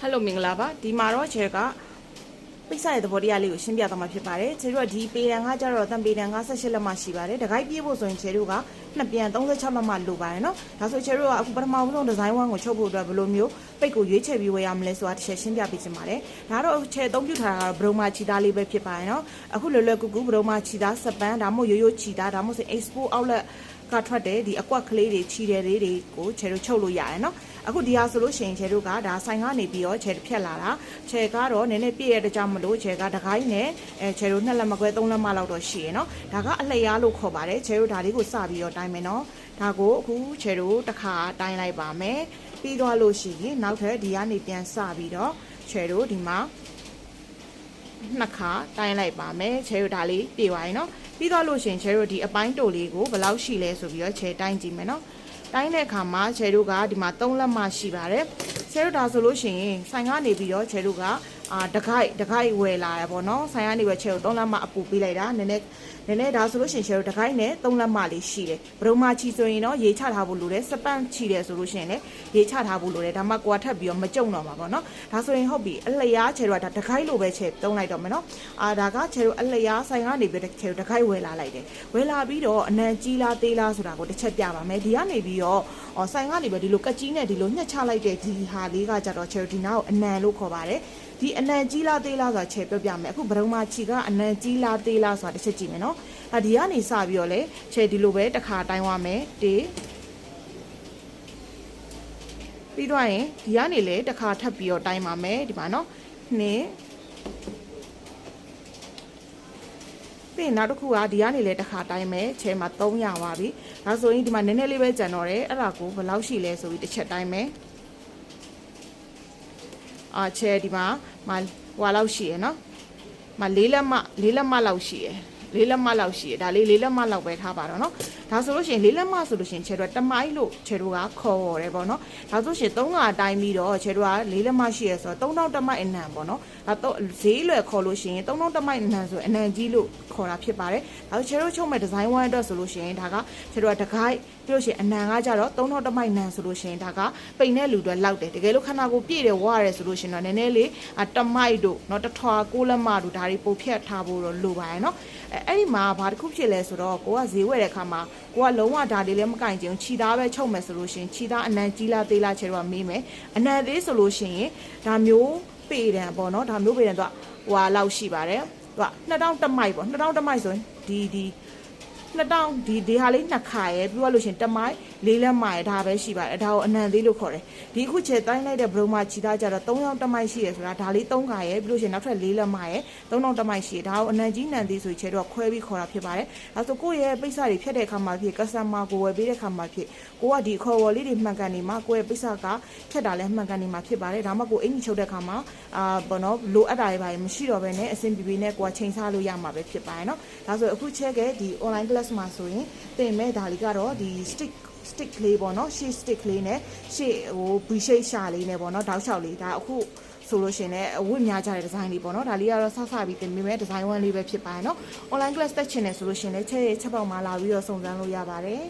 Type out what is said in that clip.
Hello မင်္ဂလာပါဒီမှာတော့ချဲကပိတ်ဆက်တဲ့သဘောတရားလေးကိုရှင်းပြသွားမှာဖြစ်ပါတယ်ချဲတို့ကဒီပေတန်ကကြတော့တန်ပေတန်က18လက်မှရှိပါတယ်တကိုက်ပြေးဖို့ဆိုရင်ချဲတို့ကနှစ်ပြန်36လက်မှလိုပါတယ်နော်ဒါဆိုချဲတို့ကအခုပထမဆုံးဒီဇိုင်း1ကိုချုပ်ဖို့အတွက်ဘယ်လိုမျိုးပိတ်ကိုရွေးချယ်ပြီးဝယ်ရမလဲဆိုတာတစ်ချက်ရှင်းပြပေးချင်ပါတယ်ဒါတော့ချဲအသုံးပြုထားတာကတော့ဘရုံမာချီသားလေးပဲဖြစ်ပါတယ်နော်အခုလွယ်လွယ်ကူကူဘရုံမာချီသားစပန်းဒါမှမဟုတ်ရိုးရိုးချီသားဒါမှမဟုတ် export outlet ကထွက်တယ်ဒီအကွက်ကလေးတွေချီတယ်လေးတွေကိုချဲတို့ချုပ်လို့ရတယ်နော်အခုဒီဟာဆိုလို့ရှိရင်ချဲတို့ကဒါဆိုင်ကနေပြီးတော့ချဲဖြက်လာတာချဲကတော့နည်းနည်းပြည့်ရတဲ့ကြောင့်မလို့ချဲကတကိုင်းနဲ့ချဲတို့2လက်မခွဲ3လက်မလောက်တော့ရှိရနော်ဒါကအလျားလို့ခေါ်ပါတယ်ချဲတို့ဒါလေးကိုစပြီးတော့တိုင်းမယ်နော်ဒါကိုအခုချဲတို့တစ်ခါတိုင်းလိုက်ပါမယ်ပြီးသွားလို့ရှိရင်နောက်ထပ်ဒီကနေပြန်စပြီးတော့ချဲတို့ဒီမှာနှစ်ခါတိုင်းလိုက်ပါမယ်ချဲတို့ဒါလေးပြေပါရင်နော်ပြီးတော့လို့ရှိရင်ချဲတို့ဒီအပိုင်းတိုလေးကိုဘယ်လောက်ရှိလဲဆိုပြီးတော့ချဲတိုင်းကြည့်မယ်နော်တိုင်းတဲ့အခါမှာချဲတို့ကဒီမှာ3လက်မှရှိပါတယ်ချဲတို့ဒါဆိုလို့ရှိရင်ဆိုင်ကနေပြီးတော့ချဲတို့ကတကိုက်ဝယ်လာရပေါ့နော်ဆိုင်ကနေပဲချဲတို့3လက်မှအပူပေးလိုက်တာနည်းနည်းဒါဆိုလို့ရှိရင်ချဲတို့တကိုက်နဲ့3လက်မှလေးရှိတယ်ဘရုံမာချီဆိုရင်တော့ရေချထားဖို့လိုတယ်စပန့်ချီတယ်ဆိုလို့ရှိရင်လည်းရေချထားဖို့လိုတယ်ဒါမှကိုကထပ်ပြီးတော့မကြုံတော့မှာပေါ့နော်ဒါဆိုရင်ဟုတ်ပြီအလျားချဲတို့ကဒါတကိုက်လိုပဲချဲသုံးလိုက်တော့မယ်နော်ဒါကချဲတို့အလျားဆိုင်ကနေပြီးချဲတို့တကိုက်ဝယ်လာလိုက်တယ်ဝယ်လာပြီးတော့အနံကြီးလားသေးလားဆိုတာကိုတစ်ချက်ပြပါမယ်ဒီကနေပြီးတော့ဆိုင်ကနေပဲဒီလိုကက်ကြီးနဲ့ဒီလိုညှက်ချလိုက်တဲ့ဒီဟာလေးကကြတော့ချဲတို့ဒီနားကိုအနံလို့ခေါ်ပါတယ်ဒီအနံကြီးလားသေးလားဆိုတာချဲပြောပြမယ်အခုဘရုံမာချီကအနံကြီးလားသေးလားဆိုတာတစ်ချက်ကြည့်မယ်နော်ဒီကနေစပြီးတော့လေချဲဒီလိုပဲတစ်ခါတိုင်းသွားမယ်ပြီးတော့ရင်ဒီကနေလေတစ်ခါထပ်ပြီးတော့တိုင်းပါမယ်ဒီမှာနော်နှစ်ပြီးနောက်တစ်ခုကဒီကနေလေတစ်ခါတိုင်းမယ်ချဲမှာ3ရပါပြီဒါဆိုရင်ဒီမှာနည်းနည်းလေးပဲကျန်တော့တယ်အဲ့ဒါကိုဘယ်လောက်ရှိလဲဆိုပြီးတစ်ချက်တိုင်းမယ်ချဲဒီမှာဟွာလောက်ရှိရယ်နော်4လက်မလောက်ရှိရယ်4လက်မလောက်ရှိရယ်ဒါလေး4လက်မလောက်ပဲထားပါတော့နော်ဒါဆိုလို့ရှိရင်4လက်မဆိုလို့ရှိရင်ချဲတို့ကတမိုင်းလို့ချဲတို့ကခေါ်ရတယ်ပေါ့နော်ဒါဆိုရှင်3ကအတိုင်းပြီးတော့ချဲတို့က4လက်မရှိရယ်ဆိုတော့3000တမိုက်အနံပေါ့နော်ဒါဈေးလွယ်ခေါ်လို့ရှိရင်3000တမိုက်အနံဆိုအနံကြီးလို့ခေါ်တာဖြစ်ပါတယ်ဒါဆိုချဲတို့ချုပ်မဲ့ဒီဇိုင်း1အတွက်ဆိုလို့ရှိရင်ဒါကချဲတို့ကတကိုက်ပြီးလို့ရှိရင်အနံကကြတော့3000တမိုက်နံဆိုလို့ရှိရင်ဒါကပိန်တဲ့လူတွေလောက်တယ်တကယ်လို့ခန္ဓာကိုယ်ပြည့်တယ်ဝရတယ်ဆိုလို့ရှိရင်တော့နည်းနည်းလေးတမိုက်တို့เนาะတထွာ6လက်မတို့ဒါတွေပို့ဖြတ်ထားဖို့တော့လိုပါရဲ့เนาะအဲ့ဒီမှာဘာတစ်ခုဖြစ်လဲဆိုတော့ကိုကဈေးဝယ်တဲ့အခါမှာကိုကလုံးဝဒါလေးလည်းမကင်ချင်ခြီသားပဲချုပ်မယ်ဆိုလို့ရှိရင်ခြီသားအနံကြီးလားသေးလားချဲတော့မေးမယ်အနံသေးဆိုလို့ရှိရင်ဒါမျိုးပေတံပေါ့နော်ဒါမျိုးပေတံတော့ဟွာလောက်ရှိပါတယ်သူက2000တမိုက်ပေါ့2000တမိုက်ဆိုရင်ဒီ2000ဒီဟာလေးနှစ်ခါရယ်ပြီးတော့လို့ရှင်တမိုက်4လက်မရယ်ဒါပဲရှိပါတယ်ဒါကိုအနံသေးလို့ခေါ်တယ်ဒီအခုချဲတိုင်းလိုက်တဲ့ဘရုံမာချီသားကြတော့3000တမိုက်ရှိရယ်ဆိုတာဒါလေး3ခါရယ်ပြီးလို့ရှင်နောက်ထပ်4လက်မရယ်3000တမိုက်ရှိရယ်ဒါကိုအနံကြီးနံသေးဆိုချဲတော့ခွဲပြီးခေါ်တာဖြစ်ပါတယ်ဒါဆိုကိုယ့်ရဲ့ပိတ်စတွေဖြတ်တဲ့အခါမှာဖြစ်ကစတမာကိုဝယ်ပေးတဲ့အခါမှာဖြစ်ကိုကဒီခေါ်ဝေါ်လေးတွေမှန်ကန်နေမှာကိုယ့်ရဲ့ပိတ်စကဖြတ်တာလည်းမှန်ကန်နေမှာဖြစ်ပါတယ်ဒါမှကိုအင်ကြီးချုပ်တဲ့အခါမှာဘောနော်လိုအပ်တာတွေပါမရှိတော့ဘဲနဲ့အဆင်ပြေပြေနဲ့ကိုကချိန်စားလို့ရမှာပဲဖြစ်ပါတယ်နော်ဒါဆိုအခုချဲကဒီ online class မှာဆိုရင်သင်မဲ့ဒါလေးကတော့ဒီ stick လေးပေါ့နော်ရှေ့ stick လေးနဲ့ရှေ့ဟို V shape ရှာလေးနဲ့ပေါ့နော်တောက်လျှောက်လေးဒါအခုဆိုလို့ရှင်လည်းအဝတ်များကြတဲ့ဒီဇိုင်းလေးပေါ့နော်ဒါလေးကတော့စပြီးသင်ပေးမဲ့ဒီဇိုင်း1လေးပဲဖြစ်ပါတယ်နော် online class တက်ချင်တယ်ဆိုလို့ရှင်လည်းချက်ပေါက်မှာလာပြီးတော့စုံစမ်းလို့ရပါတယ်